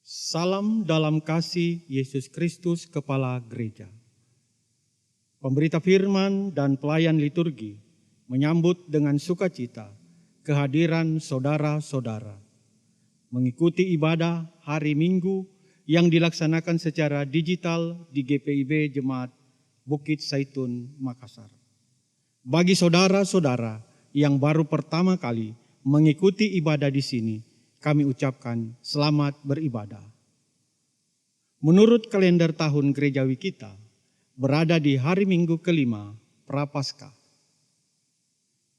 Salam dalam kasih Yesus Kristus Kepala Gereja. Pemberita firman dan pelayan liturgi menyambut dengan sukacita kehadiran saudara-saudara mengikuti ibadah hari Minggu yang dilaksanakan secara digital di GPIB Jemaat Bukit Zaitun, Makassar. Bagi saudara-saudara yang baru pertama kali mengikuti ibadah di sini, kami ucapkan selamat beribadah. Menurut kalender tahun gerejawi kita, berada di hari Minggu kelima Prapaskah.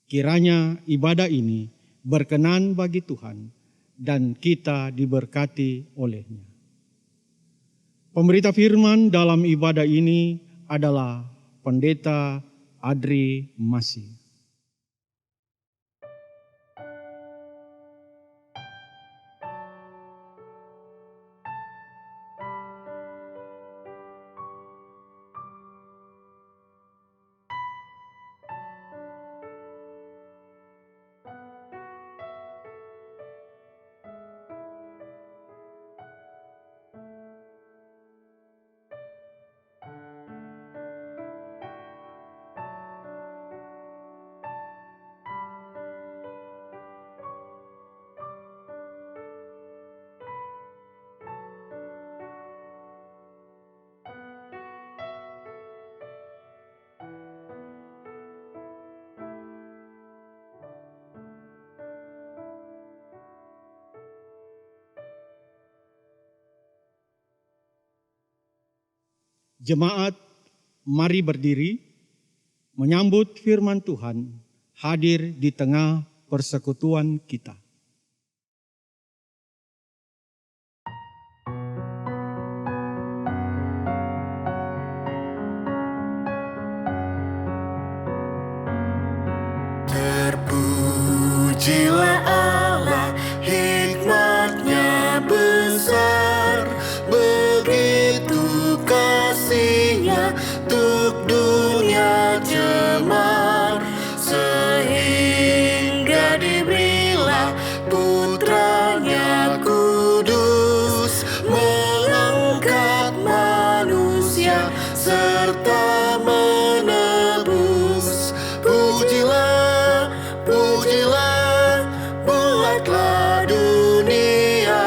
Kiranya ibadah ini berkenan bagi Tuhan dan kita diberkati olehnya. Pemberita firman dalam ibadah ini adalah Pendeta Adri Masih. Jemaat, mari berdiri menyambut firman Tuhan hadir di tengah persekutuan kita. Terpujilah Allah, hikmat-Nya besar, begitu kasih-Nya untuk dunia cemar, sehingga diberilah Putra-Nya kudus, mengangkat manusia serta menebus. Pujilah, pujilah, buatlah dunia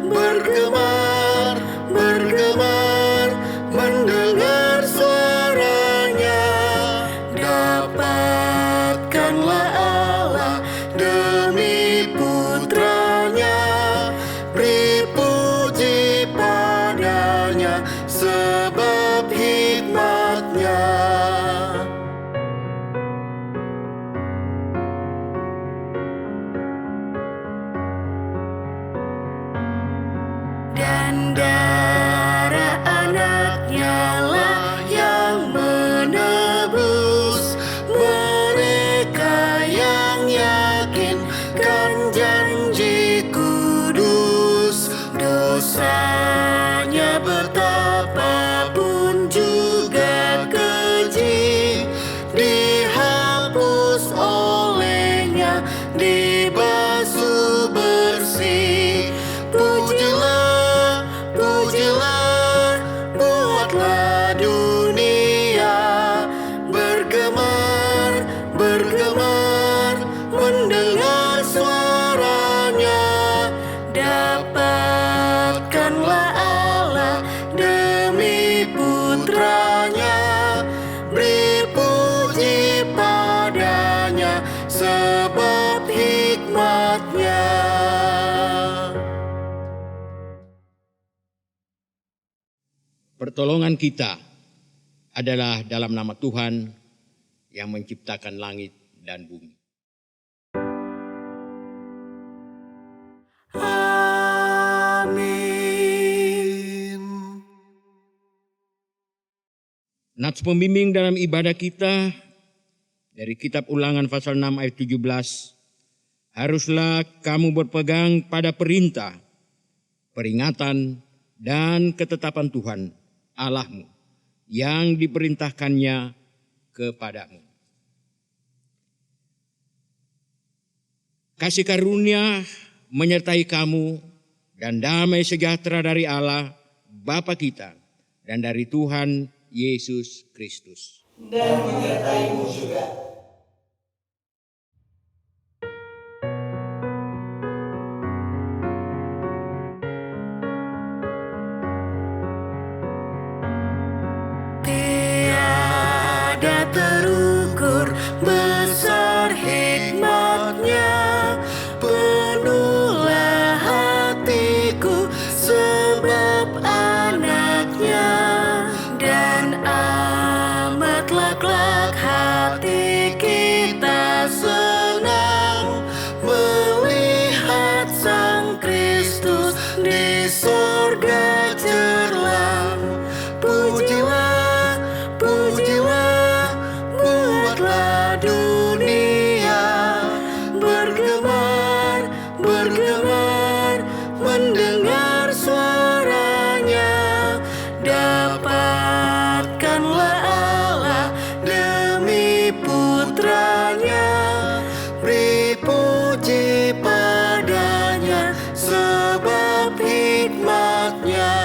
bergemar, bergemar, mendengar suaranya. Dapatkanlah Allah demi Putra-Nya, beri puji padanya sebab hikmat-Nya. Dan darah anak-Nya lah yang menebus mereka yang yakinkan janji kudus. Dosanya betapapun juga keji, dihapus olehnya, dibasuh bersih. Pujilah, pujilah, buatlah dunia bergemar, bergemar, mendengar suaranya. Dapatkanlah Allah demi Putra-Nya, beri puji padanya sebab hikmat-Nya. Pertolongan kita adalah dalam nama Tuhan yang menciptakan langit dan bumi. Amin. Nats pembimbing dalam ibadah kita dari kitab Ulangan pasal 6 ayat 17. Haruslah kamu berpegang pada perintah, peringatan, dan ketetapan Tuhan Allahmu yang diperintahkannya kepadamu. Kasih karunia menyertai kamu dan damai sejahtera dari Allah Bapa kita dan dari Tuhan Yesus Kristus. Dan menyertaimu juga. Tiada terukur besar hikmatnya, penuhlah hatiku sebab anaknya, dan amat kelak hati kita senang melihat Sang Kristus di sorga cerlang. Pujilah, pujilah, buatlah dunia bergemar, bergemar, mendengar suaranya. Dapatkanlah Allah demi putranya, beri puji padanya sebab hikmatnya.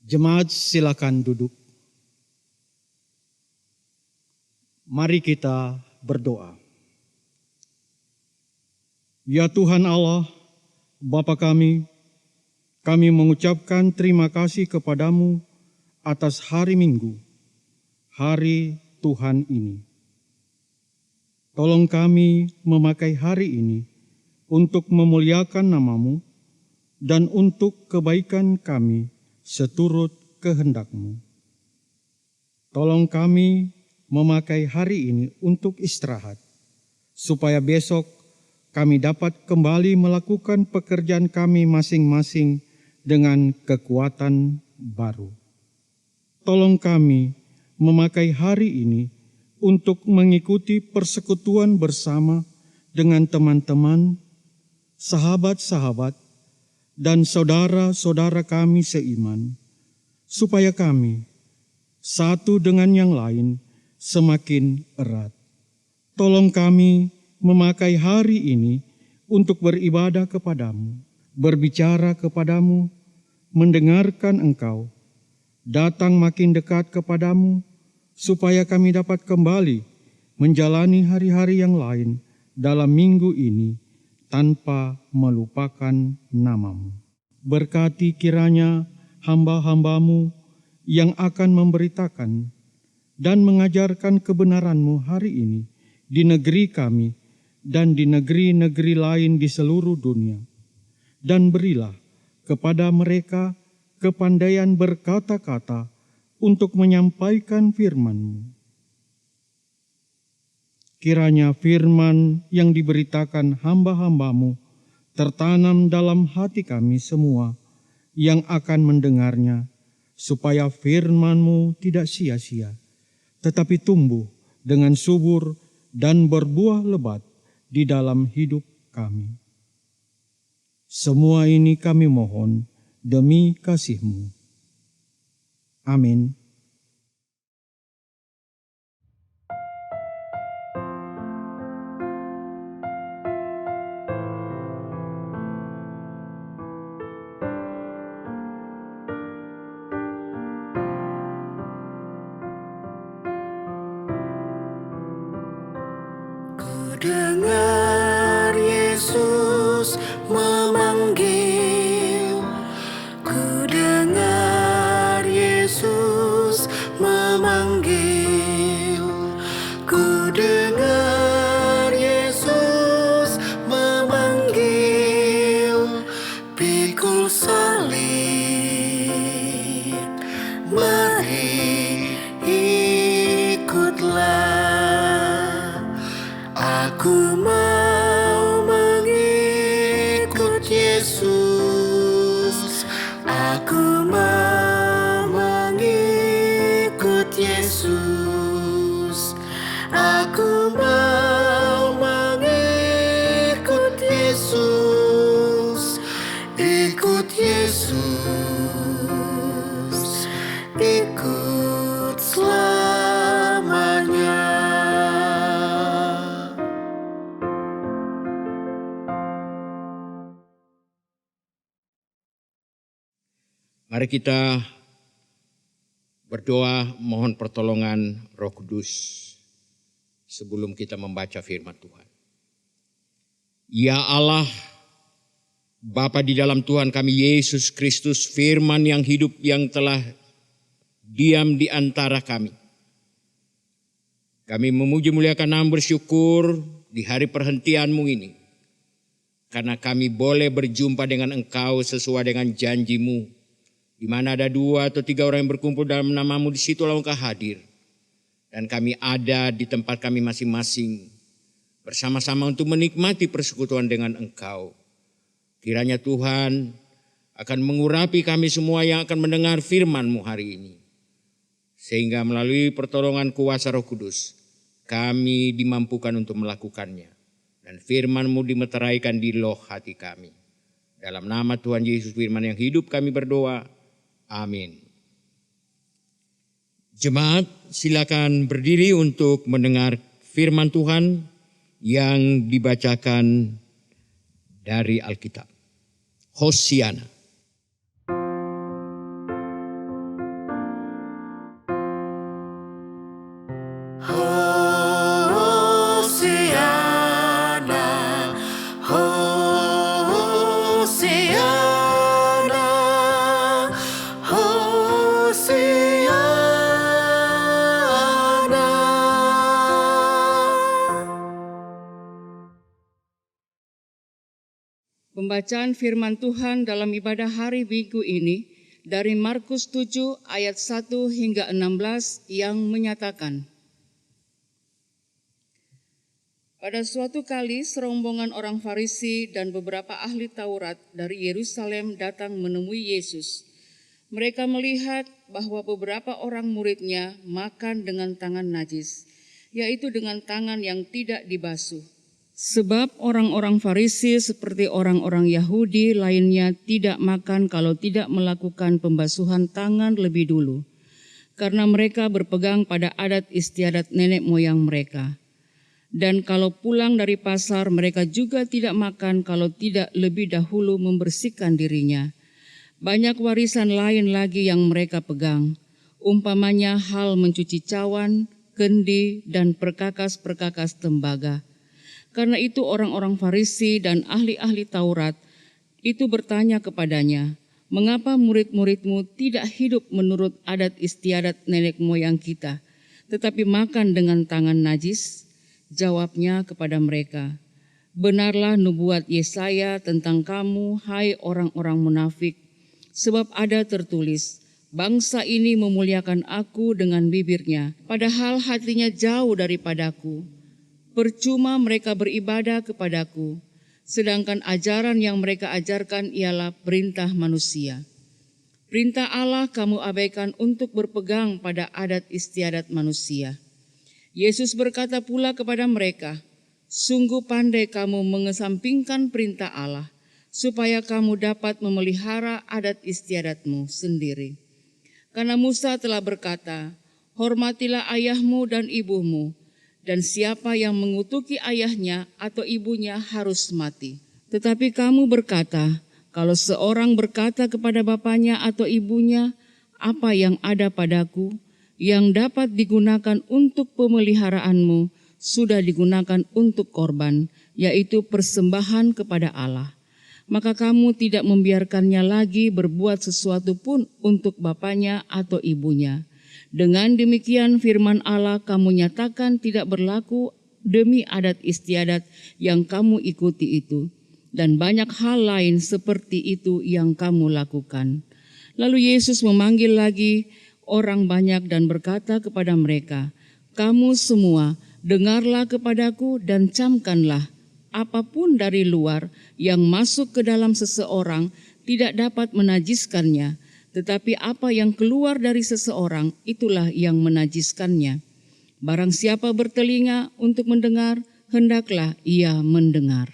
Jemaat silakan duduk. Mari kita berdoa. Ya Tuhan Allah, Bapa kami mengucapkan terima kasih kepadamu atas hari Minggu, hari Tuhan ini. Tolong kami memakai hari ini untuk memuliakan nama-Mu dan untuk kebaikan kami seturut kehendak-Mu. Tolong kami memakai hari ini untuk istirahat, supaya besok kami dapat kembali melakukan pekerjaan kami masing-masing dengan kekuatan baru. Tolong kami memakai hari ini untuk mengikuti persekutuan bersama dengan teman-teman, sahabat-sahabat, dan saudara-saudara kami seiman, supaya kami satu dengan yang lain semakin erat. Tolong kami memakai hari ini untuk beribadah kepadamu, berbicara kepadamu, mendengarkan Engkau, datang makin dekat kepadamu, supaya kami dapat kembali menjalani hari-hari yang lain dalam minggu ini tanpa melupakan nama-Mu. Berkati kiranya hamba-hamba-Mu yang akan memberitakan dan mengajarkan kebenaran-Mu hari ini di negeri kami dan di negeri-negeri lain di seluruh dunia. Dan berilah kepada mereka kepandaian berkata-kata untuk menyampaikan firman-Mu. Kiranya firman yang diberitakan hamba-hamba-Mu tertanam dalam hati kami semua yang akan mendengarnya, supaya firman-Mu tidak sia-sia, tetapi tumbuh dengan subur dan berbuah lebat di dalam hidup kami. Semua ini kami mohon demi kasih-Mu. Amin. Dengar Yesus memanggil, ku dengar Yesus memanggil, ku dengar Yesus memanggil, pikul salib, mari ikutlah. Aku mau mengikut Yesus, aku mau mengikut Yesus, aku mau mengikut Yesus, ikut Yesus, ikut selamanya. Mari kita berdoa mohon pertolongan Roh Kudus sebelum kita membaca firman Tuhan. Ya Allah, Bapa di dalam Tuhan kami Yesus Kristus, firman yang hidup yang telah diam di antara kami. Kami memuji muliakan nama, bersyukur di hari perhentian-Mu ini. Karena kami boleh berjumpa dengan Engkau sesuai dengan janji-Mu. Di mana ada 2 atau 3 orang yang berkumpul dalam nama-Mu, di situlah Engkau hadir. Dan kami ada di tempat kami masing-masing. Bersama-sama untuk menikmati persekutuan dengan Engkau. Kiranya Tuhan akan mengurapi kami semua yang akan mendengar firman-Mu hari ini. Sehingga melalui pertolongan kuasa Roh Kudus, kami dimampukan untuk melakukannya. Dan firman-Mu dimeteraikan di loh hati kami. Dalam nama Tuhan Yesus firman yang hidup kami berdoa. Amin. Jemaat, silakan berdiri untuk mendengar firman Tuhan yang dibacakan dari Alkitab. Hosiana. Hosiana, Hosiana, Hosiana. Pembacaan firman Tuhan dalam ibadah hari Minggu ini dari Markus 7 ayat 1 hingga 16 yang menyatakan, pada suatu kali serombongan orang Farisi dan beberapa ahli Taurat dari Yerusalem datang menemui Yesus. Mereka melihat bahwa beberapa orang muridnya makan dengan tangan najis, yaitu dengan tangan yang tidak dibasuh. Sebab orang-orang Farisi seperti orang-orang Yahudi lainnya tidak makan kalau tidak melakukan pembasuhan tangan lebih dulu, karena mereka berpegang pada adat istiadat nenek moyang mereka. Dan kalau pulang dari pasar, mereka juga tidak makan kalau tidak lebih dahulu membersihkan dirinya. Banyak warisan lain lagi yang mereka pegang, umpamanya hal mencuci cawan, kendi, dan perkakas-perkakas tembaga. Karena itu orang-orang Farisi dan ahli-ahli Taurat itu bertanya kepadanya, mengapa murid-muridmu tidak hidup menurut adat istiadat nenek moyang kita, tetapi makan dengan tangan najis? Jawabnya kepada mereka, benarlah nubuat Yesaya tentang kamu, hai orang-orang munafik, sebab ada tertulis, bangsa ini memuliakan aku dengan bibirnya, padahal hatinya jauh daripadaku. Percuma mereka beribadah kepadaku, sedangkan ajaran yang mereka ajarkan ialah perintah manusia. Perintah Allah kamu abaikan untuk berpegang pada adat istiadat manusia. Yesus berkata pula kepada mereka, sungguh pandai kamu mengesampingkan perintah Allah, supaya kamu dapat memelihara adat istiadatmu sendiri. Karena Musa telah berkata, hormatilah ayahmu dan ibumu, dan siapa yang mengutuki ayahnya atau ibunya harus mati. Tetapi kamu berkata, kalau seorang berkata kepada bapaknya atau ibunya, apa yang ada padaku, yang dapat digunakan untuk pemeliharaanmu, sudah digunakan untuk korban, yaitu persembahan kepada Allah. Maka kamu tidak membiarkannya lagi berbuat sesuatu pun untuk bapaknya atau ibunya. Dengan demikian firman Allah kamu nyatakan tidak berlaku demi adat istiadat yang kamu ikuti itu. Dan banyak hal lain seperti itu yang kamu lakukan. Lalu Yesus memanggil lagi orang banyak dan berkata kepada mereka, kamu semua dengarlah kepadaku dan camkanlah, apapun dari luar yang masuk ke dalam seseorang tidak dapat menajiskannya, tetapi apa yang keluar dari seseorang itulah yang menajiskannya. Barang siapa bertelinga untuk mendengar, hendaklah ia mendengar.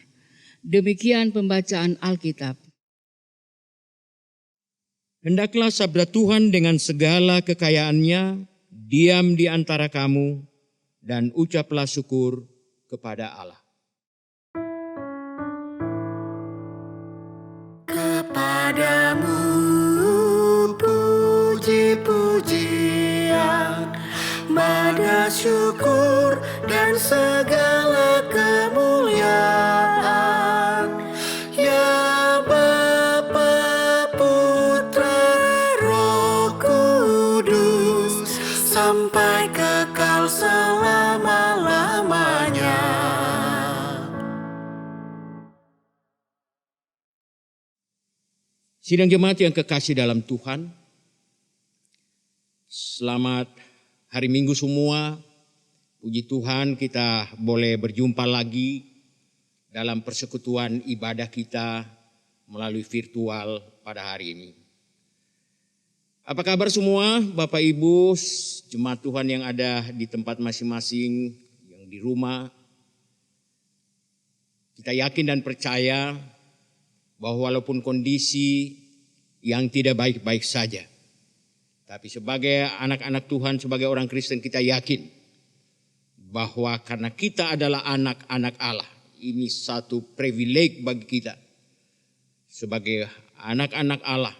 Demikian pembacaan Alkitab. Hendaklah sabda Tuhan dengan segala kekayaannya diam di antara kamu dan ucaplah syukur kepada Allah. Kepadamu syukur dan segala kemuliaan. Ya Bapa, Putra, Roh Kudus, sampai kekal selama-lamanya. Sidang jemaat yang kekasih dalam Tuhan, selamat hari Minggu semua. Puji Tuhan kita boleh berjumpa lagi dalam persekutuan ibadah kita melalui virtual pada hari ini. Apa kabar semua Bapak Ibu, jemaat Tuhan yang ada di tempat masing-masing, yang di rumah. Kita yakin dan percaya bahwa walaupun kondisi yang tidak baik-baik saja, tapi sebagai anak-anak Tuhan, sebagai orang Kristen kita yakin bahwa karena kita adalah anak-anak Allah, ini satu privilege bagi kita sebagai anak-anak Allah,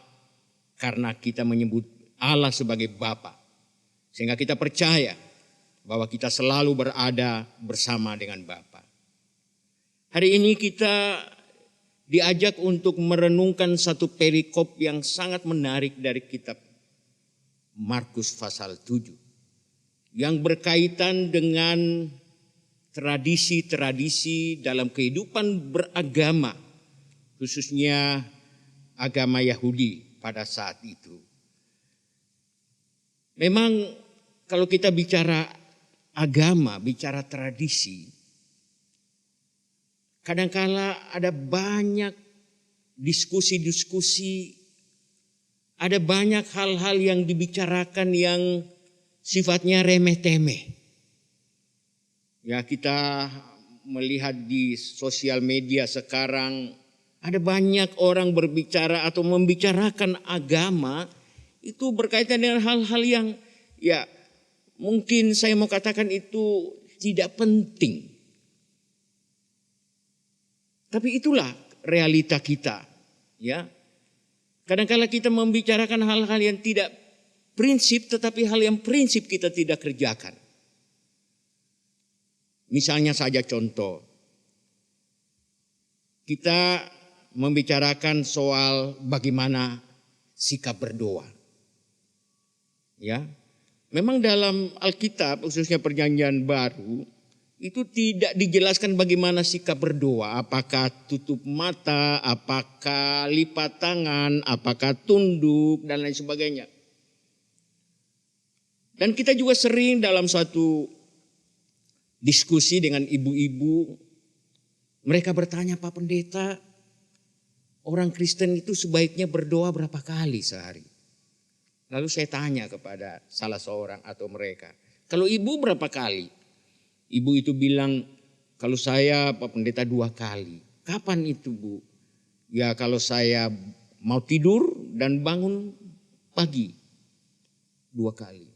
karena kita menyebut Allah sebagai Bapa, sehingga kita percaya bahwa kita selalu berada bersama dengan Bapa. Hari ini kita diajak untuk merenungkan satu perikop yang sangat menarik dari kitab Markus pasal 7. Yang berkaitan dengan tradisi-tradisi dalam kehidupan beragama, khususnya agama Yahudi pada saat itu. Memang kalau kita bicara agama, bicara tradisi, kadangkala ada banyak diskusi-diskusi, ada banyak hal-hal yang dibicarakan yang sifatnya remeh-temeh. Ya, kita melihat di sosial media sekarang ada banyak orang berbicara atau membicarakan agama itu berkaitan dengan hal-hal yang ya mungkin saya mau katakan itu tidak penting. Tapi itulah realita kita, ya. Kadang-kala kita membicarakan hal-hal yang tidak prinsip, tetapi hal yang prinsip kita tidak kerjakan. Misalnya saja contoh, kita membicarakan soal bagaimana sikap berdoa. Ya, memang dalam Alkitab, khususnya Perjanjian Baru, itu tidak dijelaskan bagaimana sikap berdoa, apakah tutup mata, apakah lipat tangan, apakah tunduk, dan lain sebagainya. Dan kita juga sering dalam suatu diskusi dengan ibu-ibu, mereka bertanya, Pak Pendeta, orang Kristen itu sebaiknya berdoa berapa kali sehari? Lalu saya tanya kepada salah seorang atau mereka, kalau ibu berapa kali? Ibu itu bilang, kalau saya Pak Pendeta 2 kali. Kapan itu Bu? Ya kalau saya mau tidur dan bangun pagi 2 kali.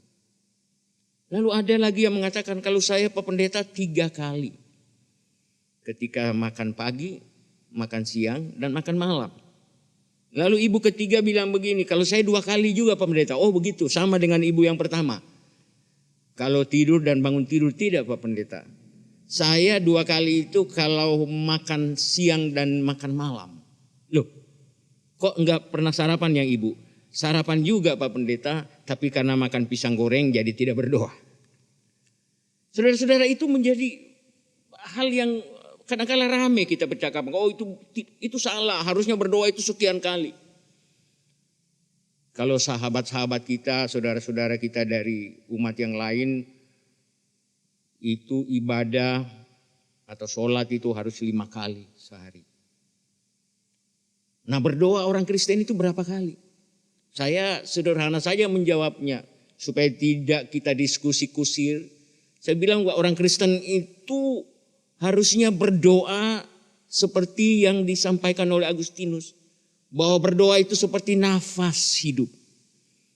Lalu ada lagi yang mengatakan kalau saya Pak Pendeta 3 kali. Ketika makan pagi, makan siang dan makan malam. Lalu ibu ketiga bilang begini, kalau saya 2 kali juga Pak Pendeta. Oh begitu, sama dengan ibu yang pertama. Kalau tidur dan bangun tidur tidak Pak Pendeta. Saya 2 kali itu kalau makan siang dan makan malam. Loh, kok enggak pernah sarapan ya Ibu? Sarapan juga Pak Pendeta, tapi karena makan pisang goreng jadi tidak berdoa. Saudara-saudara, itu menjadi hal yang kadang-kala rame kita bercakap. Oh itu salah, harusnya berdoa itu sekian kali. Kalau sahabat-sahabat kita, saudara-saudara kita dari umat yang lain, itu ibadah atau sholat itu harus 5 kali sehari. Nah berdoa orang Kristen itu berapa kali? Saya sederhana saja menjawabnya, supaya tidak kita diskusi kusir. Saya bilang bahwa orang Kristen itu harusnya berdoa seperti yang disampaikan oleh Agustinus. Bahwa berdoa itu seperti nafas hidup.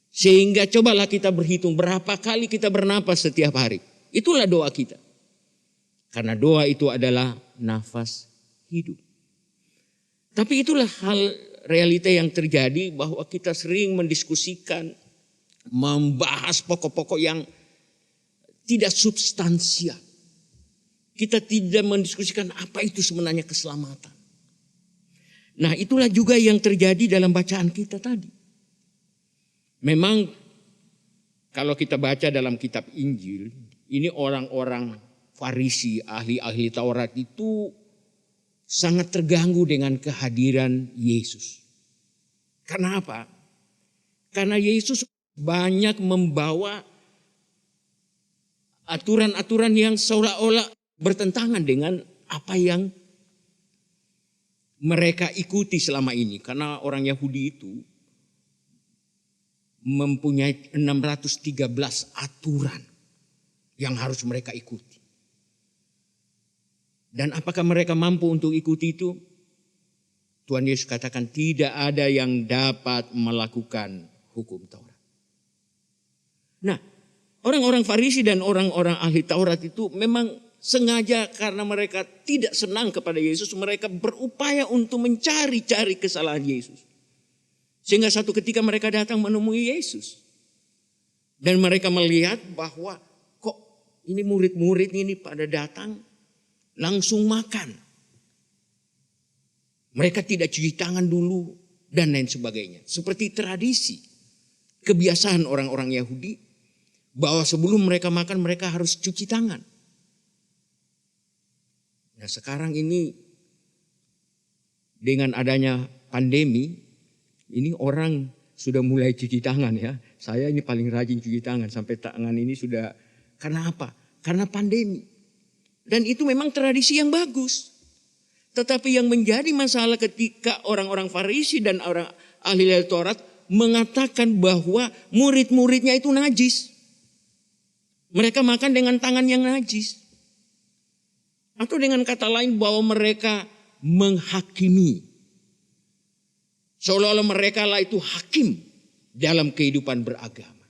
Sehingga cobalah kita berhitung berapa kali kita bernapas setiap hari. Itulah doa kita. Karena doa itu adalah nafas hidup. Tapi itulah hal realita yang terjadi, bahwa kita sering mendiskusikan, membahas pokok-pokok yang tidak substansial. Kita tidak mendiskusikan apa itu sebenarnya keselamatan. Nah, itulah juga yang terjadi dalam bacaan kita tadi. Memang kalau kita baca dalam kitab Injil, ini orang-orang Farisi, ahli-ahli Taurat itu sangat terganggu dengan kehadiran Yesus. Karena apa? Karena Yesus banyak membawa aturan-aturan yang seolah-olah bertentangan dengan apa yang mereka ikuti selama ini. Karena orang Yahudi itu mempunyai 613 aturan yang harus mereka ikuti. Dan apakah mereka mampu untuk ikuti itu? Tuhan Yesus katakan tidak ada yang dapat melakukan hukum Taurat. Nah, orang-orang Farisi dan orang-orang ahli Taurat itu memang sengaja karena mereka tidak senang kepada Yesus, mereka berupaya untuk mencari-cari kesalahan Yesus. Sehingga satu ketika mereka datang menemui Yesus. Dan mereka melihat bahwa kok ini murid-murid ini pada datang langsung makan. Mereka tidak cuci tangan dulu dan lain sebagainya. Seperti tradisi, kebiasaan orang-orang Yahudi bahwa sebelum mereka makan mereka harus cuci tangan. Nah, sekarang ini dengan adanya pandemi, ini orang sudah mulai cuci tangan ya. Saya ini paling rajin cuci tangan sampai tangan ini sudah, karena apa? Karena pandemi. Dan itu memang tradisi yang bagus. Tetapi yang menjadi masalah ketika orang-orang Farisi dan orang ahli Taurat mengatakan bahwa murid-muridnya itu najis. Mereka makan dengan tangan yang najis. Atau dengan kata lain bahwa mereka menghakimi. Seolah-olah mereka lah itu hakim dalam kehidupan beragama.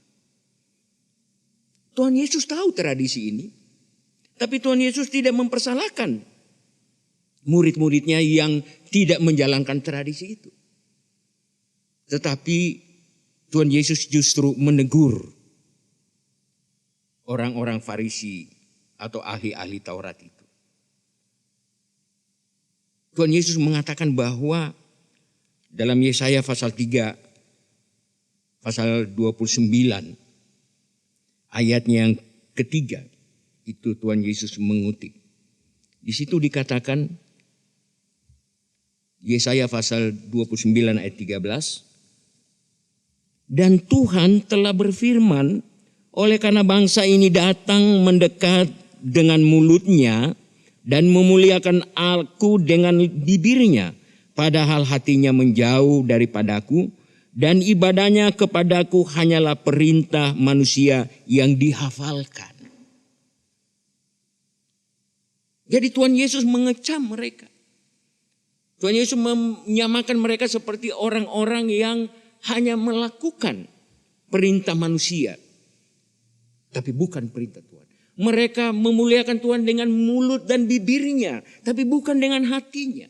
Tuhan Yesus tahu tradisi ini. Tapi Tuhan Yesus tidak mempersalahkan murid-muridnya yang tidak menjalankan tradisi itu. Tetapi Tuhan Yesus justru menegur orang-orang Farisi atau ahli-ahli Taurat itu. Tuhan Yesus mengatakan bahwa dalam Yesaya pasal 3, pasal 29, ayatnya yang ketiga, itu Tuhan Yesus mengutip. Di situ dikatakan, Yesaya pasal 29 ayat 13. Dan Tuhan telah berfirman, oleh karena bangsa ini datang mendekat dengan mulutnya dan memuliakan aku dengan bibirnya, padahal hatinya menjauh daripadaku dan ibadahnya kepadaku hanyalah perintah manusia yang dihafalkan. Jadi Tuhan Yesus mengecam mereka. Tuhan Yesus menyamakan mereka seperti orang-orang yang hanya melakukan perintah manusia. Tapi bukan perintah Tuhan. Mereka memuliakan Tuhan dengan mulut dan bibirnya. Tapi bukan dengan hatinya.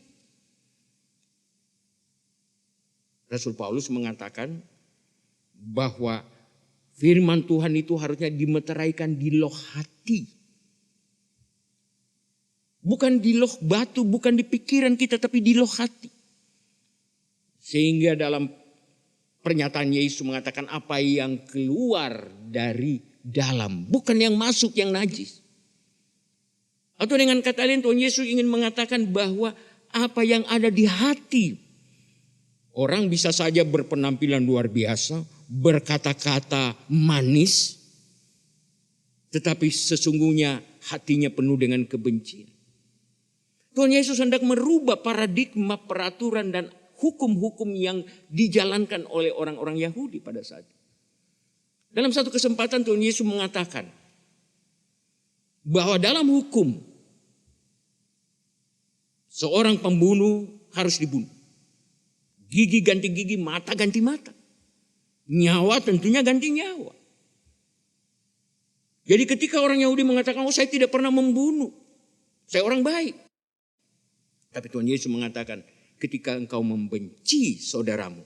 Rasul Paulus mengatakan bahwa firman Tuhan itu harusnya dimeteraikan di loh hati. Bukan di loh batu, bukan di pikiran kita, tapi di loh hati. Sehingga dalam pernyataan Yesus mengatakan apa yang keluar dari dalam, bukan yang masuk yang najis. Atau dengan kata lain Tuhan Yesus ingin mengatakan bahwa apa yang ada di hati. Orang bisa saja berpenampilan luar biasa, berkata-kata manis, tetapi sesungguhnya hatinya penuh dengan kebencian. Tuhan Yesus hendak merubah paradigma peraturan dan hukum-hukum yang dijalankan oleh orang-orang Yahudi pada saat itu. Dalam satu kesempatan Tuhan Yesus mengatakan bahwa dalam hukum seorang pembunuh harus dibunuh. Gigi ganti gigi, mata ganti mata. Nyawa tentunya ganti nyawa. Jadi ketika orang Yahudi mengatakan, oh saya tidak pernah membunuh, saya orang baik. Tapi Tuhan Yesus mengatakan, ketika engkau membenci saudaramu,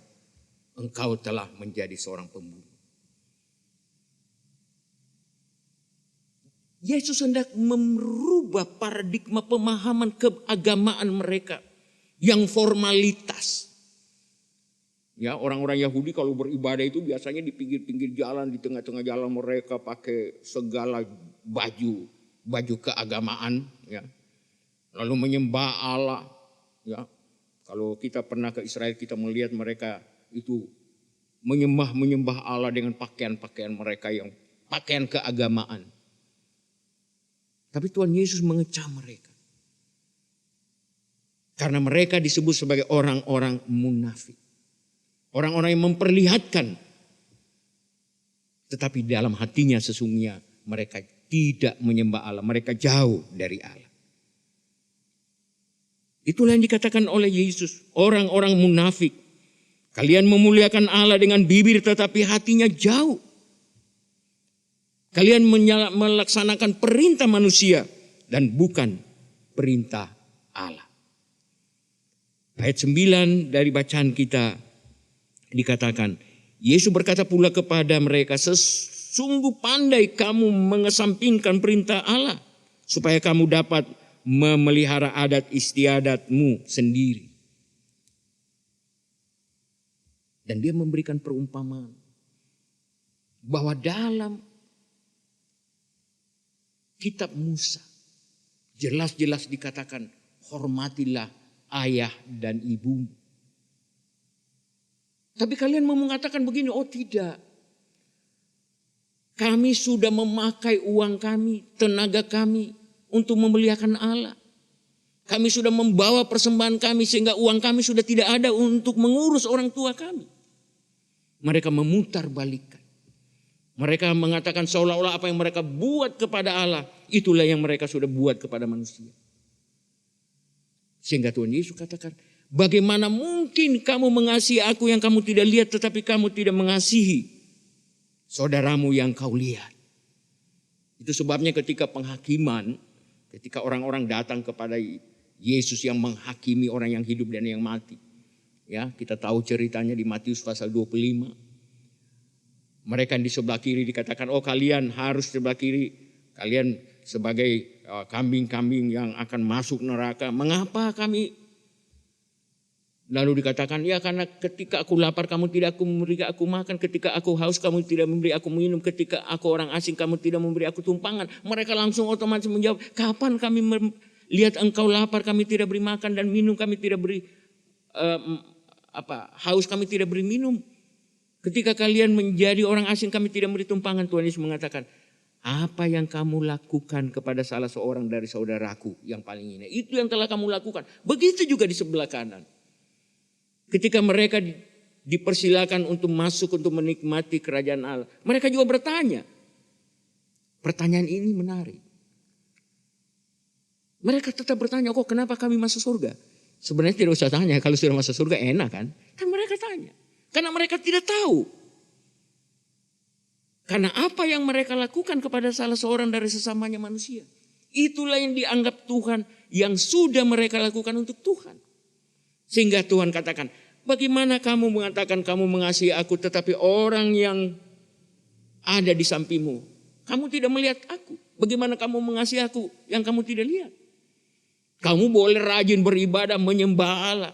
engkau telah menjadi seorang pembunuh. Yesus hendak merubah paradigma pemahaman keagamaan mereka yang formalitas. Ya, orang-orang Yahudi kalau beribadah itu biasanya di pinggir-pinggir jalan, di tengah-tengah jalan mereka pakai segala baju keagamaan, ya. Lalu menyembah Allah, ya. Kalau kita pernah ke Israel, kita melihat mereka itu menyembah Allah dengan pakaian-pakaian mereka yang pakaian keagamaan. Tapi Tuhan Yesus mengecam mereka. Karena mereka disebut sebagai orang-orang munafik. Orang-orang yang memperlihatkan. Tetapi dalam hatinya sesungguhnya mereka tidak menyembah Allah. Mereka jauh dari Allah. Itulah yang dikatakan oleh Yesus. Orang-orang munafik. Kalian memuliakan Allah dengan bibir tetapi hatinya jauh. Kalian melaksanakan perintah manusia dan bukan perintah Allah. Ayat 9 dari bacaan kita dikatakan, Yesus berkata pula kepada mereka, sesungguh pandai kamu mengesampingkan perintah Allah supaya kamu dapat memelihara adat istiadatmu sendiri. Dan dia memberikan perumpamaan bahwa dalam kitab Musa jelas-jelas dikatakan hormatilah ayah dan ibumu. Tapi kalian mau mengatakan begini, oh tidak. Kami sudah memakai uang kami, tenaga kami untuk memuliakan Allah. Kami sudah membawa persembahan kami sehingga uang kami sudah tidak ada untuk mengurus orang tua kami. Mereka memutar balikan. Mereka mengatakan seolah-olah apa yang mereka buat kepada Allah, itulah yang mereka sudah buat kepada manusia. Sehingga Tuhan Yesus katakan, bagaimana mungkin kamu mengasihi aku yang kamu tidak lihat tetapi kamu tidak mengasihi saudaramu yang kau lihat. Itu sebabnya ketika penghakiman, ketika orang-orang datang kepada Yesus yang menghakimi orang yang hidup dan yang mati. Ya, kita tahu ceritanya di Matius pasal 25. Mereka di sebelah kiri dikatakan, oh kalian harus sebelah kiri. Kalian sebagai kambing-kambing yang akan masuk neraka. Mengapa kami? Lalu dikatakan, ya karena ketika aku lapar kamu tidak memberi aku makan. Ketika aku haus kamu tidak memberi aku minum. Ketika aku orang asing kamu tidak memberi aku tumpangan. Mereka langsung otomatis menjawab, kapan kami lihat engkau lapar kami tidak beri makan dan minum kami tidak beri haus kami tidak beri minum. Ketika kalian menjadi orang asing kami tidak memberi tumpangan. Tuhan Yesus mengatakan, apa yang kamu lakukan kepada salah seorang dari saudaraku yang paling hina, itu yang telah kamu lakukan. Begitu juga di sebelah kanan. Ketika mereka dipersilakan untuk masuk untuk menikmati kerajaan Allah, mereka juga bertanya. Pertanyaan ini menarik. Mereka tetap bertanya, kok kenapa kami masuk surga? Sebenarnya tidak usah tanya, kalau sudah masuk surga enak kan? Kan mereka tanya. Karena mereka tidak tahu. Karena apa yang mereka lakukan kepada salah seorang dari sesamanya manusia. Itulah yang dianggap Tuhan yang sudah mereka lakukan untuk Tuhan. Sehingga Tuhan katakan, bagaimana kamu mengatakan kamu mengasihi aku tetapi orang yang ada di sampingmu, kamu tidak melihat aku. Bagaimana kamu mengasihi aku yang kamu tidak lihat? Kamu boleh rajin beribadah menyembah Allah.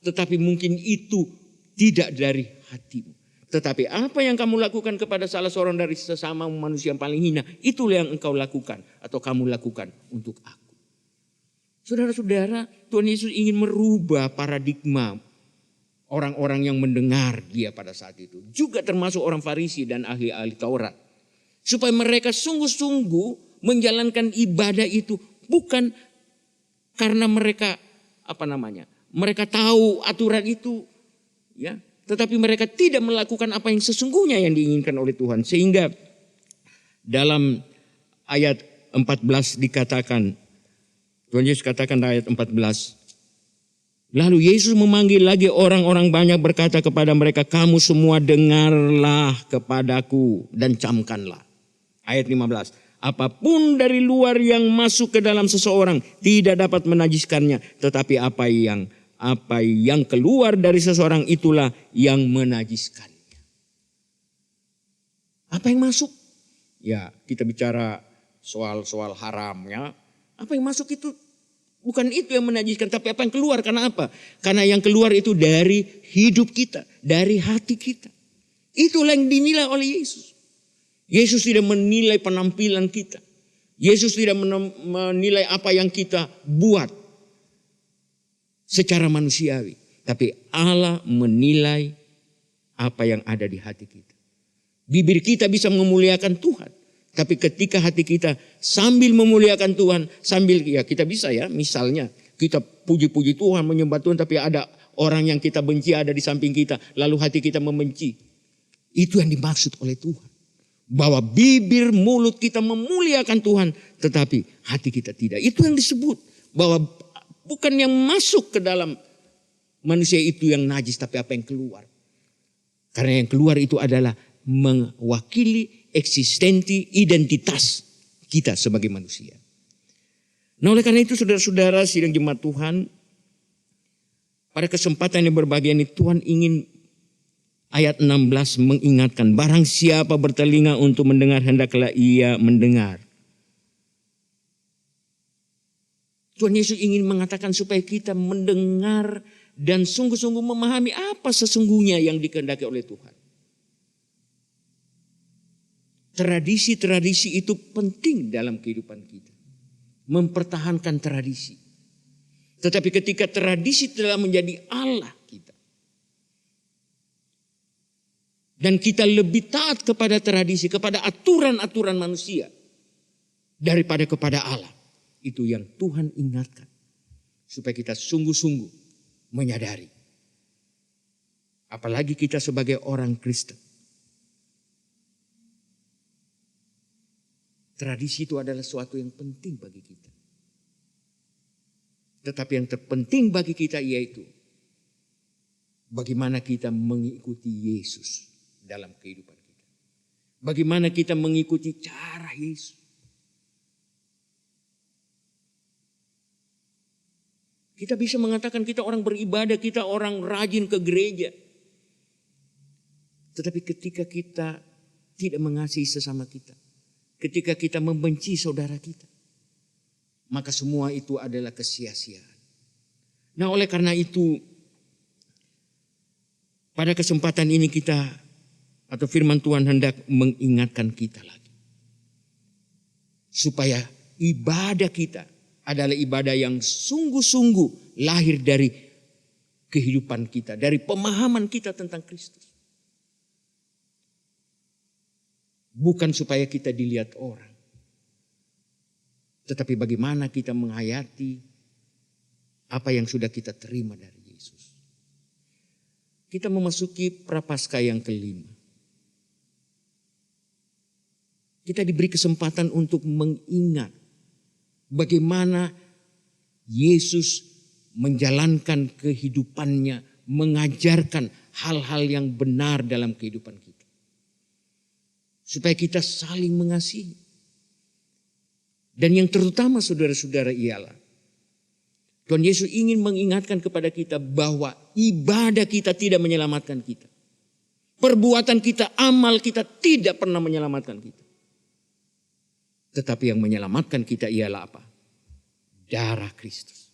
Tetapi mungkin itu tidak dari hatimu. Tetapi apa yang kamu lakukan kepada salah seorang dari sesama manusia yang paling hina, itulah yang engkau lakukan atau kamu lakukan untuk aku. Saudara-saudara, Tuhan Yesus ingin merubah paradigma orang-orang yang mendengar dia pada saat itu. Juga termasuk orang Farisi dan ahli-ahli Taurat. Supaya mereka sungguh-sungguh menjalankan ibadah itu bukan karena mereka mereka tahu aturan itu. Ya, tetapi mereka tidak melakukan apa yang sesungguhnya yang diinginkan oleh Tuhan. Sehingga dalam ayat 14 dikatakan, Tuhan Yesus katakan ayat 14. Lalu Yesus memanggil lagi orang-orang banyak berkata kepada mereka, kamu semua dengarlah kepadaku dan camkanlah. Ayat 15. Apapun dari luar yang masuk ke dalam seseorang tidak dapat menajiskannya. Tetapi apa yang keluar dari seseorang itulah yang menajiskannya. Apa yang masuk? Ya, kita bicara soal haramnya. Apa yang masuk itu bukan itu yang menajiskan, tapi apa yang keluar. Karena apa? Karena yang keluar itu dari hidup kita, dari hati kita. Itulah yang dinilai oleh Yesus. Yesus tidak menilai penampilan kita. Yesus tidak menilai apa yang kita buat secara manusiawi. Tapi Allah menilai apa yang ada di hati kita. Bibir kita bisa memuliakan Tuhan. Tapi ketika hati kita sambil memuliakan Tuhan, sambil ya kita bisa ya, misalnya kita puji-puji Tuhan, menyembah Tuhan, tapi ada orang yang kita benci ada di samping kita, lalu hati kita membenci. Itu yang dimaksud oleh Tuhan. Bahwa bibir mulut kita memuliakan Tuhan, tetapi hati kita tidak. Itu yang disebut bahwa bukan yang masuk ke dalam manusia itu yang najis, tapi apa yang keluar. Karena yang keluar itu adalah mewakili eksistensi identitas kita sebagai manusia. Nah oleh karena itu saudara-saudara sidang jemaat Tuhan, pada kesempatan yang berbahagia ini Tuhan ingin ayat 16 mengingatkan, barang siapa bertelinga untuk mendengar hendaklah ia mendengar. Tuhan Yesus ingin mengatakan supaya kita mendengar dan sungguh-sungguh memahami apa sesungguhnya yang dikehendaki oleh Tuhan. Tradisi-tradisi itu penting dalam kehidupan kita. Mempertahankan tradisi. Tetapi ketika tradisi telah menjadi Allah kita. Dan kita lebih taat kepada tradisi, kepada aturan-aturan manusia. Daripada kepada Allah. Itu yang Tuhan ingatkan. Supaya kita sungguh-sungguh menyadari. Apalagi kita sebagai orang Kristen. Tradisi itu adalah sesuatu yang penting bagi kita. Tetapi yang terpenting bagi kita yaitu bagaimana kita mengikuti Yesus dalam kehidupan kita. Bagaimana kita mengikuti cara Yesus. Kita bisa mengatakan kita orang beribadah, kita orang rajin ke gereja. Tetapi ketika kita tidak mengasihi sesama kita, ketika kita membenci saudara kita, maka semua itu adalah kesia-siaan. Nah oleh karena itu, pada kesempatan ini kita, atau firman Tuhan hendak mengingatkan kita lagi. Supaya ibadah kita adalah ibadah yang sungguh-sungguh lahir dari kehidupan kita, dari pemahaman kita tentang Kristus. Bukan supaya kita dilihat orang. Tetapi bagaimana kita menghayati apa yang sudah kita terima dari Yesus. Kita memasuki Prapaskah yang kelima. Kita diberi kesempatan untuk mengingat bagaimana Yesus menjalankan kehidupannya, mengajarkan hal-hal yang benar dalam kehidupan kita. Supaya kita saling mengasihi. Dan yang terutama saudara-saudara ialah Tuhan Yesus ingin mengingatkan kepada kita bahwa ibadah kita tidak menyelamatkan kita. Perbuatan kita, amal kita tidak pernah menyelamatkan kita. Tetapi yang menyelamatkan kita ialah apa? Darah Kristus.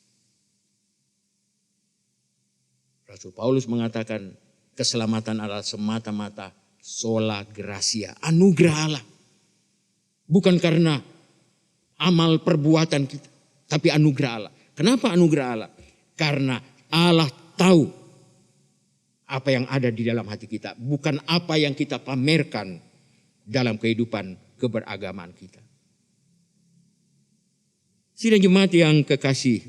Rasul Paulus mengatakan keselamatan adalah semata-mata sola gratia, anugerah Allah. Bukan karena amal perbuatan kita, tapi anugerah Allah. Kenapa anugerah Allah? Karena Allah tahu apa yang ada di dalam hati kita, bukan apa yang kita pamerkan dalam kehidupan keberagamaan kita. Sidang jemaat yang kekasih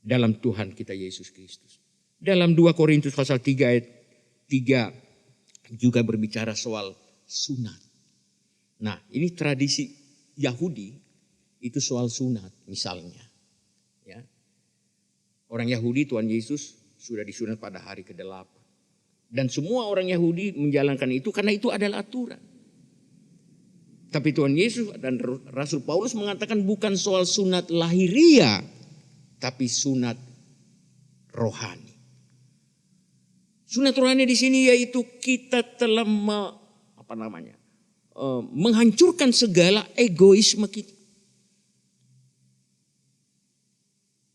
dalam Tuhan kita Yesus Kristus. Dalam 2 Korintus pasal 3 ayat 3 juga berbicara soal sunat. Nah, ini tradisi Yahudi itu soal sunat misalnya. Ya. Orang Yahudi Tuhan Yesus sudah disunat pada hari ke-8. Dan semua orang Yahudi menjalankan itu karena itu adalah aturan. Tapi Tuhan Yesus dan Rasul Paulus mengatakan bukan soal sunat lahiriah, tapi sunat rohani. Sunat rohani di sini yaitu kita telah menghancurkan segala egoisme kita.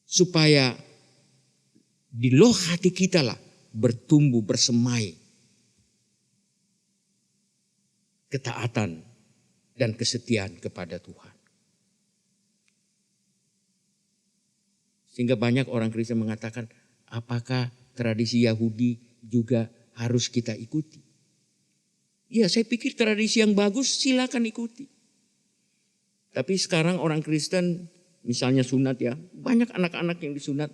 Supaya di loh hati kita lah bertumbuh, bersemai ketaatan dan kesetiaan kepada Tuhan. Sehingga banyak orang Kristen mengatakan, apakah tradisi Yahudi juga harus kita ikuti? Ya, saya pikir tradisi yang bagus silakan ikuti. Tapi sekarang orang Kristen misalnya sunat ya, banyak anak-anak yang disunat.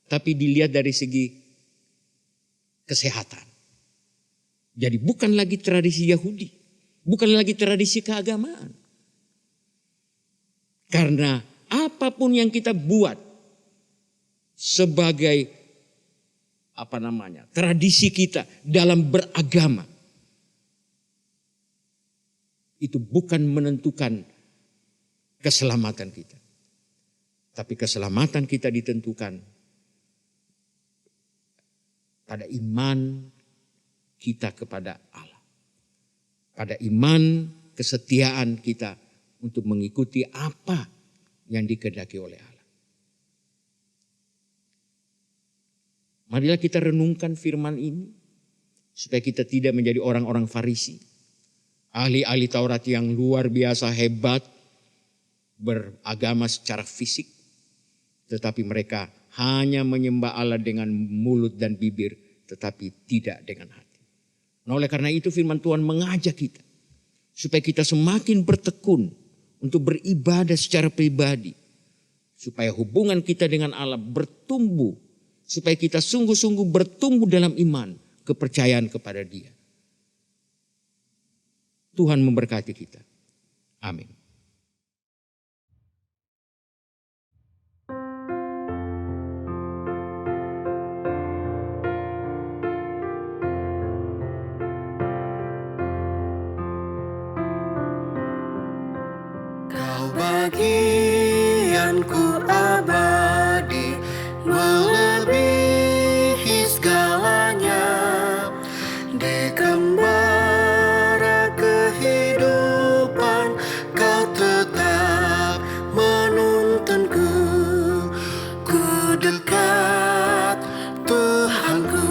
Tapi dilihat dari segi kesehatan. Jadi bukan lagi tradisi Yahudi. Bukan lagi tradisi keagamaan. Karena apapun yang kita buat sebagai tradisi kita dalam beragama. Itu bukan menentukan keselamatan kita. Tapi keselamatan kita ditentukan pada iman kita kepada Allah. Pada iman kesetiaan kita untuk mengikuti apa yang dikehendaki oleh Allah. Marilah kita renungkan firman ini supaya kita tidak menjadi orang-orang Farisi. Ahli-ahli Taurat yang luar biasa hebat beragama secara fisik. Tetapi mereka hanya menyembah Allah dengan mulut dan bibir, tetapi tidak dengan hati. Nah, oleh karena itu firman Tuhan mengajak kita supaya kita semakin bertekun untuk beribadah secara pribadi. Supaya hubungan kita dengan Allah bertumbuh. Supaya kita sungguh-sungguh bertumbuh dalam iman, kepercayaan kepada Dia. Tuhan memberkati kita. Amin. Bagianku abadi melebihi segalanya, di gembara kehidupan kau tetap menuntunku. Ku dekat Tuhanku,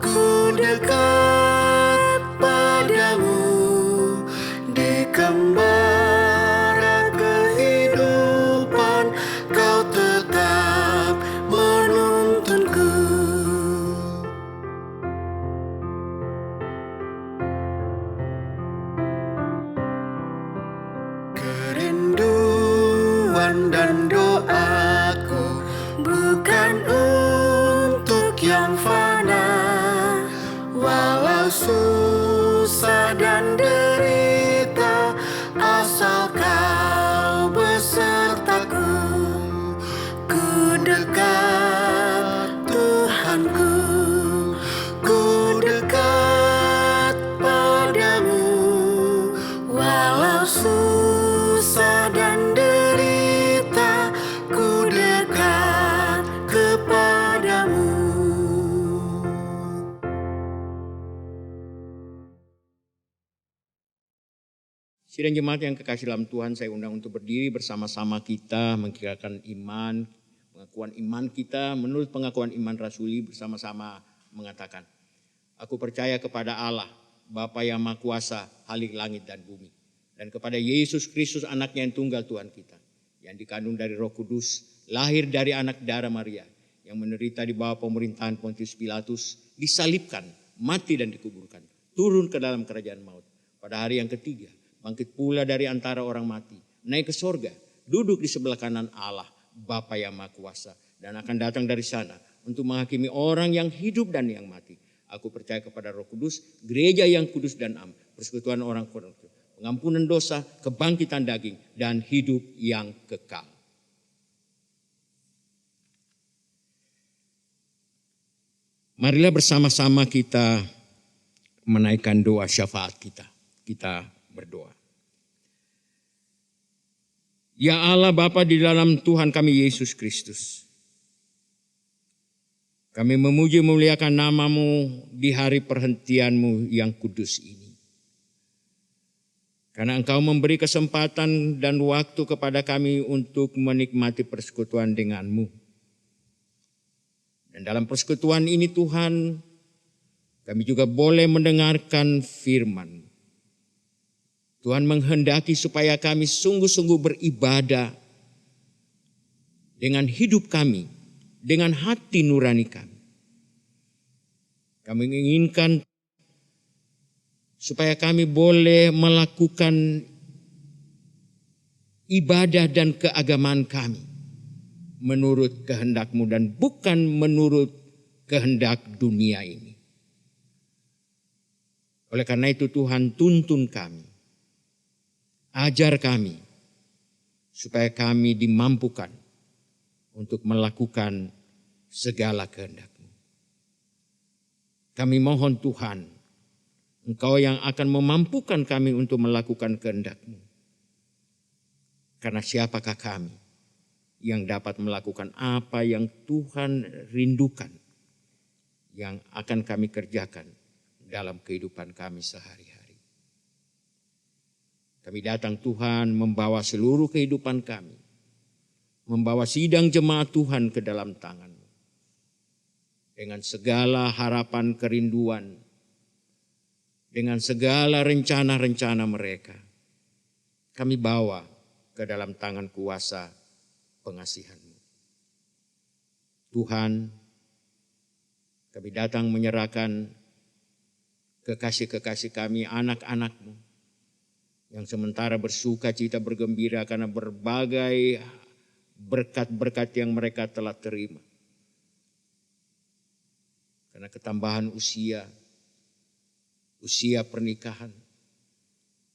ku dekat padamu, di gembara dan doaku bukan untuk yang fana, walau susah dan derita, asal kau besertaku. Ku dekat Tuhanku, ku dekat padamu, walau susah dan Sidang jemaat yang kekasih dalam Tuhan, saya undang untuk berdiri bersama-sama kita mengkirakan iman, pengakuan iman kita menurut pengakuan iman rasuli bersama-sama mengatakan, aku percaya kepada Allah, Bapa yang Maha Kuasa, Khalik langit dan bumi, dan kepada Yesus Kristus anaknya yang tunggal Tuhan kita, yang dikandung dari Roh Kudus, lahir dari anak darah Maria, yang menderita di bawah pemerintahan Pontius Pilatus, disalibkan, mati dan dikuburkan, turun ke dalam kerajaan maut. Pada hari yang ketiga, bangkit pula dari antara orang mati, naik ke sorga, duduk di sebelah kanan Allah, Bapa yang Maha Kuasa, dan akan datang dari sana untuk menghakimi orang yang hidup dan yang mati. Aku percaya kepada Roh Kudus, gereja yang kudus dan am, persekutuan orang kudus, pengampunan dosa, kebangkitan daging, dan hidup yang kekal. Marilah bersama-sama kita menaikkan doa syafaat kita. Kita berdoa. Ya Allah Bapa di dalam Tuhan kami Yesus Kristus. Kami memuji memuliakan nama-Mu di hari perhentian-Mu yang kudus ini. Karena Engkau memberi kesempatan dan waktu kepada kami untuk menikmati persekutuan denganmu. Dan dalam persekutuan ini Tuhan, kami juga boleh mendengarkan firman. Tuhan menghendaki supaya kami sungguh-sungguh beribadah dengan hidup kami, dengan hati nurani kami. Kami menginginkan supaya kami boleh melakukan ibadah dan keagamaan kami menurut kehendak-Mu dan bukan menurut kehendak dunia ini. Oleh karena itu Tuhan, tuntun kami, ajar kami supaya kami dimampukan untuk melakukan segala kehendak-Mu. Kami mohon Tuhan, Engkau yang akan memampukan kami untuk melakukan kehendak-Mu. Karena siapakah kami yang dapat melakukan apa yang Tuhan rindukan, yang akan kami kerjakan dalam kehidupan kami sehari-hari. Kami datang Tuhan membawa seluruh kehidupan kami, membawa sidang jemaat Tuhan ke dalam tangan-Mu. Dengan segala harapan kerinduan, dengan segala rencana-rencana mereka, kami bawa ke dalam tangan kuasa pengasihan-Mu. Tuhan, kami datang menyerahkan kekasih-kekasih kami, anak-anak-Mu, yang sementara bersuka cita bergembira karena berbagai berkat-berkat yang mereka telah terima. Karena ketambahan usia pernikahan,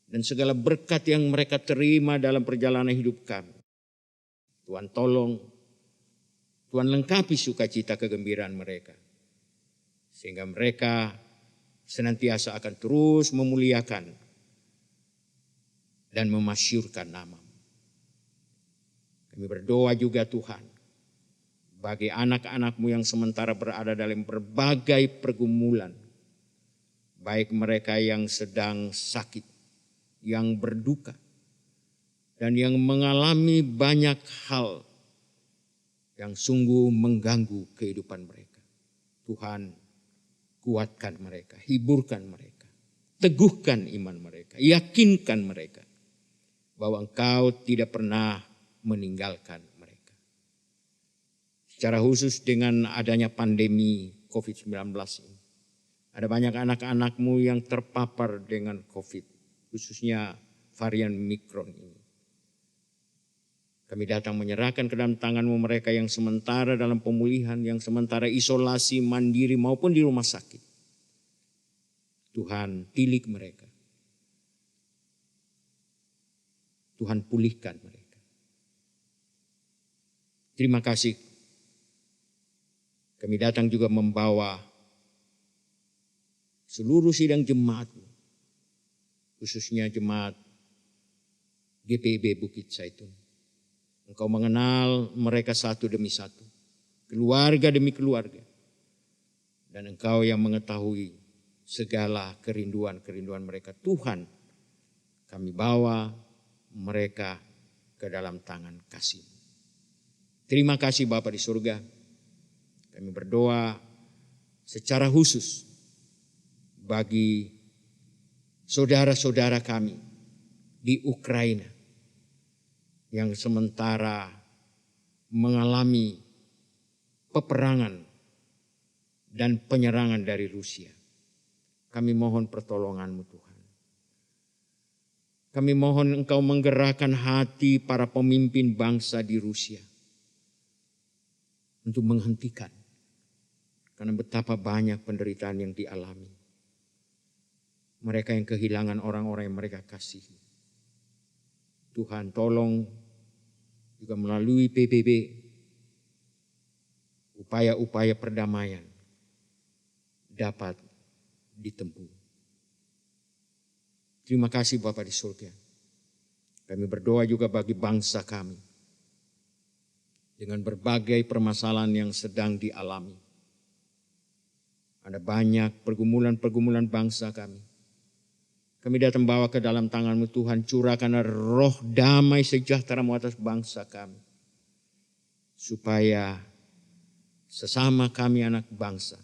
dan segala berkat yang mereka terima dalam perjalanan hidup kami. Tuhan tolong, Tuhan lengkapi sukacita kegembiraan mereka. Sehingga mereka senantiasa akan terus memuliakan dan memasyurkan nama-Mu. Kami berdoa juga Tuhan, bagi anak-anak-Mu yang sementara berada dalam berbagai pergumulan, baik mereka yang sedang sakit, yang berduka, dan yang mengalami banyak hal yang sungguh mengganggu kehidupan mereka. Tuhan, kuatkan mereka, hiburkan mereka, teguhkan iman mereka, yakinkan mereka bahwa Engkau tidak pernah meninggalkan mereka. Secara khusus dengan adanya pandemi COVID-19 ini, ada banyak anak-anak-Mu yang terpapar dengan COVID, khususnya varian Omicron ini. Kami datang menyerahkan ke dalam tangan-Mu mereka yang sementara dalam pemulihan, yang sementara isolasi mandiri maupun di rumah sakit. Tuhan, tilik mereka. Tuhan, pulihkan mereka. Terima kasih. Kami datang juga membawa seluruh sidang jemaat-Mu, khususnya jemaat GPIB Bukit Zaitun. Engkau mengenal mereka satu demi satu, keluarga demi keluarga. Dan Engkau yang mengetahui segala kerinduan-kerinduan mereka. Tuhan, kami bawa mereka ke dalam tangan kasih-Mu. Terima kasih Bapa di surga. Kami berdoa secara khusus bagi saudara-saudara kami di Ukraina yang sementara mengalami peperangan dan penyerangan dari Rusia. Kami mohon pertolongan-Mu Tuhan. Kami mohon Engkau menggerakkan hati para pemimpin bangsa di Rusia untuk menghentikan, karena betapa banyak penderitaan yang dialami. Mereka yang kehilangan orang-orang yang mereka kasihi. Tuhan, tolong juga melalui PBB, upaya-upaya perdamaian dapat ditempuh. Terima kasih Bapa di surga. Kami berdoa juga bagi bangsa kami dengan berbagai permasalahan yang sedang dialami. Ada banyak pergumulan-pergumulan bangsa kami. Kami datang bawa ke dalam tangan-Mu Tuhan, curahkan roh damai sejahtera-Mu atas bangsa kami. Supaya sesama kami anak bangsa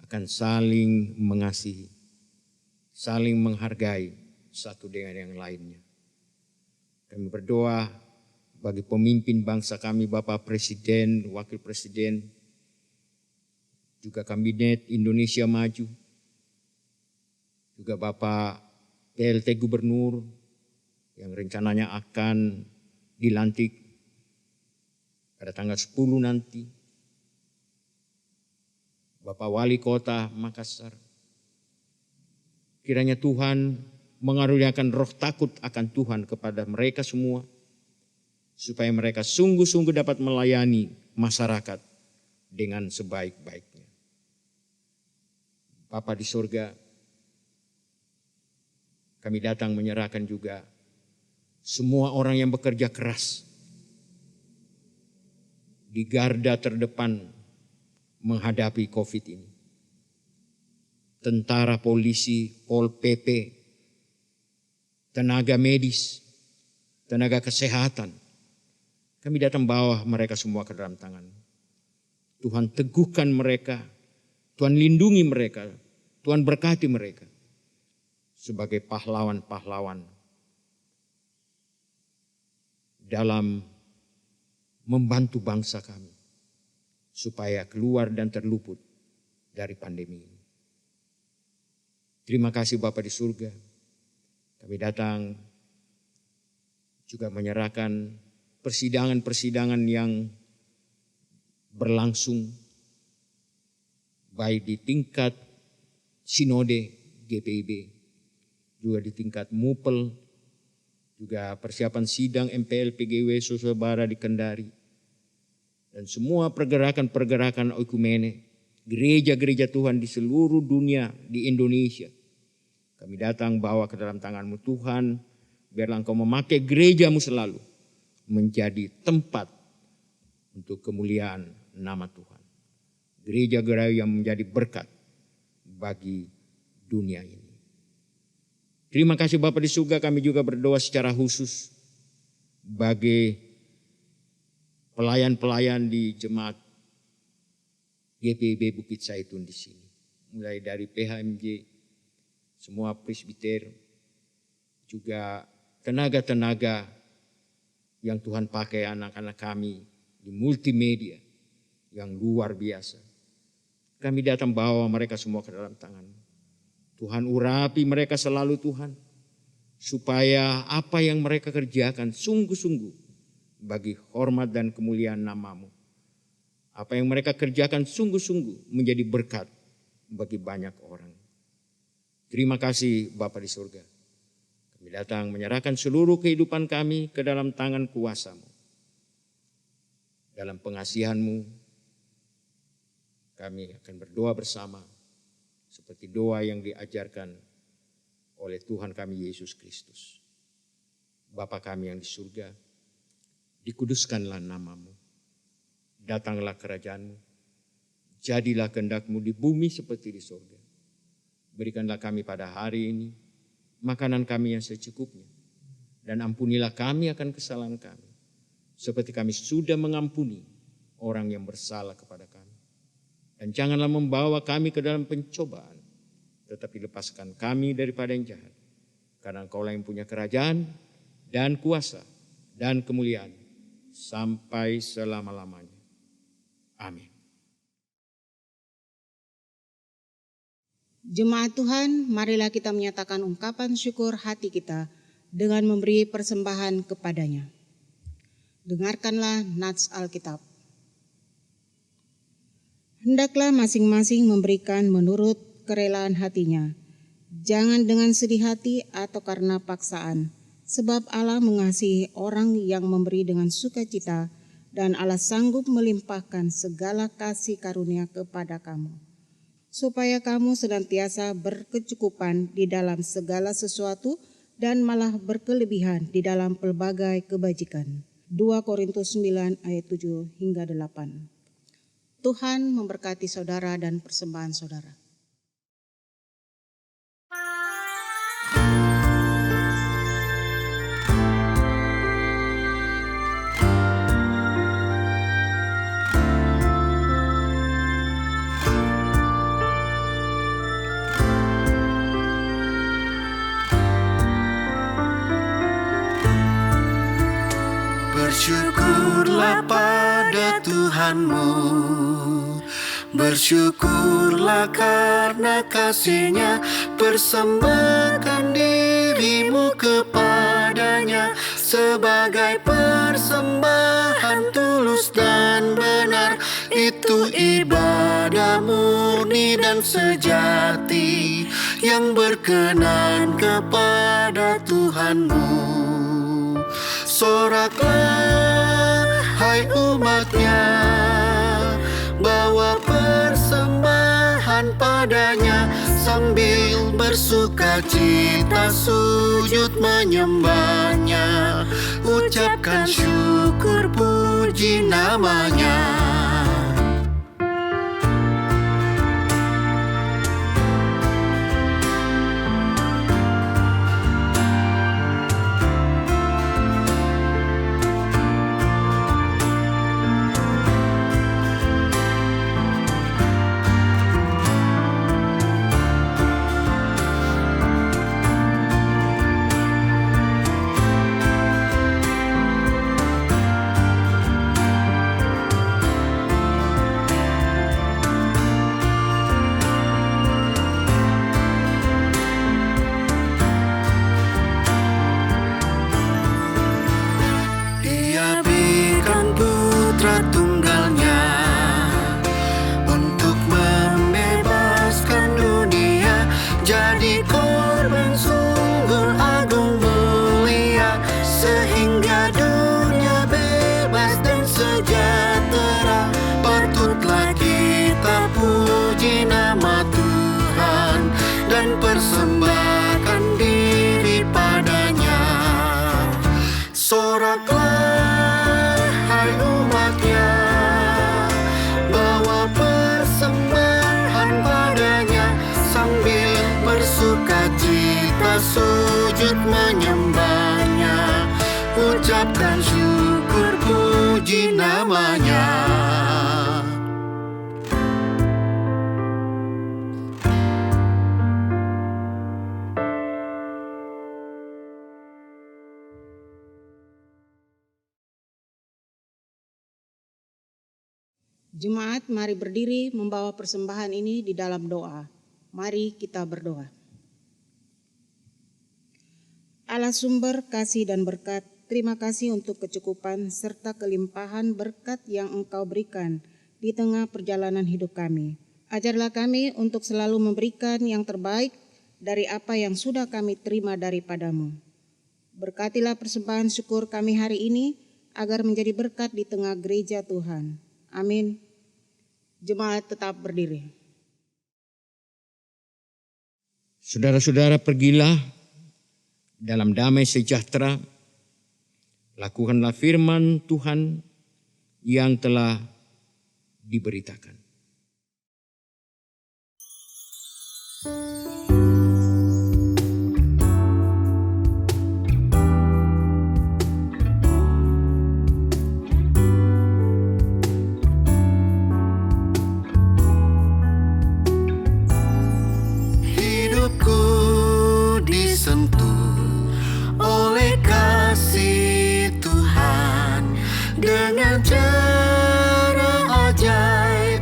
akan saling mengasihi, saling menghargai satu dengan yang lainnya. Kami berdoa bagi pemimpin bangsa kami, Bapak Presiden, Wakil Presiden, juga Kabinet Indonesia Maju, juga Bapak PLT Gubernur yang rencananya akan dilantik pada tanggal 10 nanti, Bapak Wali Kota Makassar. Kiranya Tuhan mengaruniakan roh takut akan Tuhan kepada mereka semua, supaya mereka sungguh-sungguh dapat melayani masyarakat dengan sebaik-baiknya. Bapa di surga, kami datang menyerahkan juga semua orang yang bekerja keras di garda terdepan menghadapi COVID ini. Tentara, polisi, Pol PP, tenaga medis, tenaga kesehatan. Kami datang bawa mereka semua ke dalam tangan. Tuhan teguhkan mereka, Tuhan lindungi mereka, Tuhan berkati mereka sebagai pahlawan-pahlawan dalam membantu bangsa kami supaya keluar dan terluput dari pandemi ini. Terima kasih Bapa di surga. Kami datang juga menyerahkan persidangan-persidangan yang berlangsung baik di tingkat Sinode GPIB, juga di tingkat MUPEL, juga persiapan sidang MPL PGW Sosebara di Kendari, dan semua pergerakan-pergerakan oikumene, gereja-gereja Tuhan di seluruh dunia, di Indonesia. Kami datang bawa ke dalam tangan-Mu Tuhan, biarlah Engkau memakai gereja-Mu selalu menjadi tempat untuk kemuliaan nama Tuhan. Gereja-gereja yang menjadi berkat bagi dunia ini. Terima kasih Bapa di surga, kami juga berdoa secara khusus bagi pelayan-pelayan di jemaat GPIB Bukit Zaitun di sini. Mulai dari PHMJ, semua presbiter, juga tenaga-tenaga yang Tuhan pakai anak-anak kami di multimedia yang luar biasa. Kami datang bawa mereka semua ke dalam tangan. Tuhan urapi mereka selalu Tuhan, supaya apa yang mereka kerjakan sungguh-sungguh bagi hormat dan kemuliaan nama-Mu. Apa yang mereka kerjakan sungguh-sungguh menjadi berkat bagi banyak orang. Terima kasih Bapa di surga. Kami datang menyerahkan seluruh kehidupan kami ke dalam tangan kuasa-Mu. Dalam pengasihan-Mu, kami akan berdoa bersama seperti doa yang diajarkan oleh Tuhan kami Yesus Kristus. Bapa kami yang di surga, dikuduskanlah nama-Mu. Datanglah kerajaan-Mu. Jadilah kehendak-Mu di bumi seperti di surga. Berikanlah kami pada hari ini makanan kami yang secukupnya. Dan ampunilah kami akan kesalahan kami, seperti kami sudah mengampuni orang yang bersalah kepada kami. Dan janganlah membawa kami ke dalam pencobaan, tetapi lepaskan kami daripada yang jahat. Karena Engkaulah yang punya kerajaan dan kuasa dan kemuliaan sampai selama-lamanya. Amin. Jemaat Tuhan, marilah kita menyatakan ungkapan syukur hati kita dengan memberi persembahan kepadanya. Dengarkanlah nats Alkitab. Hendaklah masing-masing memberikan menurut kerelaan hatinya, jangan dengan sedih hati atau karena paksaan, sebab Allah mengasihi orang yang memberi dengan sukacita, dan Allah sanggup melimpahkan segala kasih karunia kepada kamu, supaya kamu senantiasa berkecukupan di dalam segala sesuatu dan malah berkelebihan di dalam pelbagai kebajikan. 2 Korintus 9 ayat 7 hingga 8. Tuhan memberkati saudara dan persembahan saudara. kepada Tuhanmu. Bersyukurlah karena kasih-Nya, persembahkan dirimu kepadanya sebagai persembahan tulus dan benar. Itu ibadah murni dan sejati yang berkenan kepada Tuhanmu. Soraklah hai umat-Nya, bawa persembahan padanya sambil bersuka cita sujud menyembahnya. Ucapkan syukur puji namanya. Persembahkan diri padanya. Soraklah hai umat-Nya, bawa persembahan padanya sambil bersuka cita sujud menyembahnya. Ucapkan syukur puji namanya. Jemaat, mari berdiri membawa persembahan ini di dalam doa. Mari kita berdoa. Allah sumber kasih dan berkat, terima kasih untuk kecukupan serta kelimpahan berkat yang Engkau berikan di tengah perjalanan hidup kami. Ajarlah kami untuk selalu memberikan yang terbaik dari apa yang sudah kami terima daripadamu. Berkatilah persembahan syukur kami hari ini agar menjadi berkat di tengah gereja Tuhan. Amin. Jemaat tetap berdiri. Saudara-saudara, pergilah dalam damai sejahtera. Lakukanlah firman Tuhan yang telah diberitakan. Dengan cara ajaib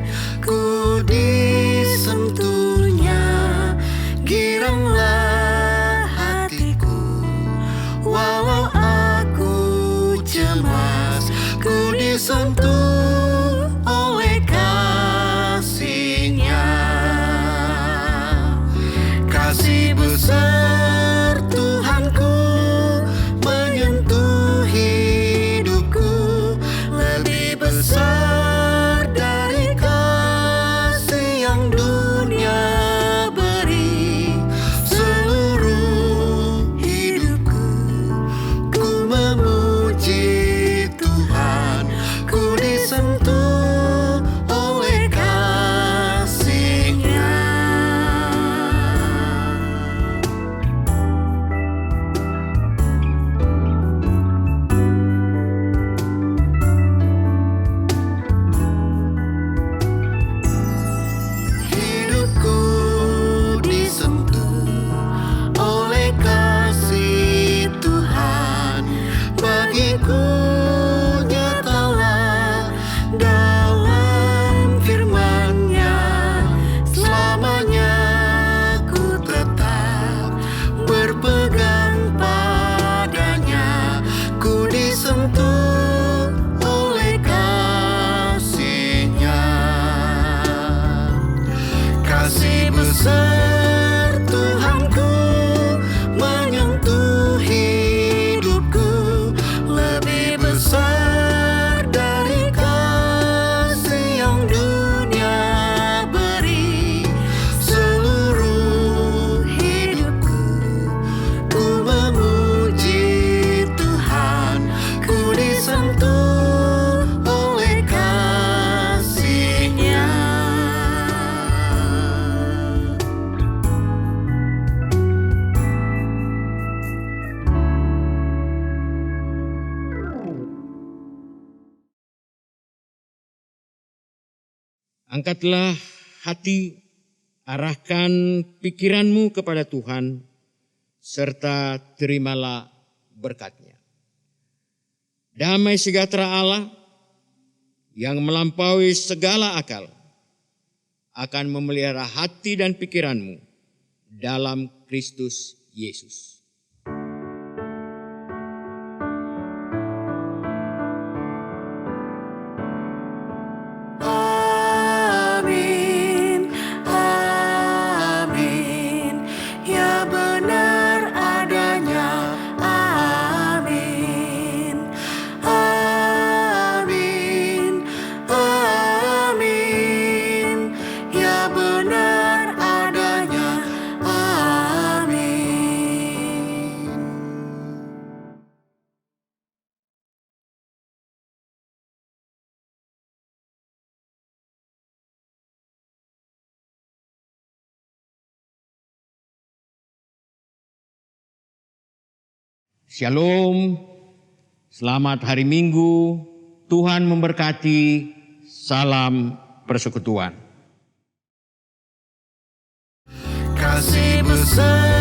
Kasih besar Tuhanku menyentuh hidupku, lebih besar dari kasih yang dunia beri. Seluruh hidupku ku memuji Tuhan, ku disentuh oleh kasih-Nya. Angkatlah hati, arahkan pikiranmu kepada Tuhan, serta terimalah berkat-Nya. Damai sejahtera Allah yang melampaui segala akal akan memelihara hati dan pikiranmu dalam Kristus Yesus. Amin, amin, ya benar adanya. Amin, amin, amin, ya benar adanya. Amin. Shalom, selamat hari Minggu, Tuhan memberkati, salam persekutuan. Kasih besar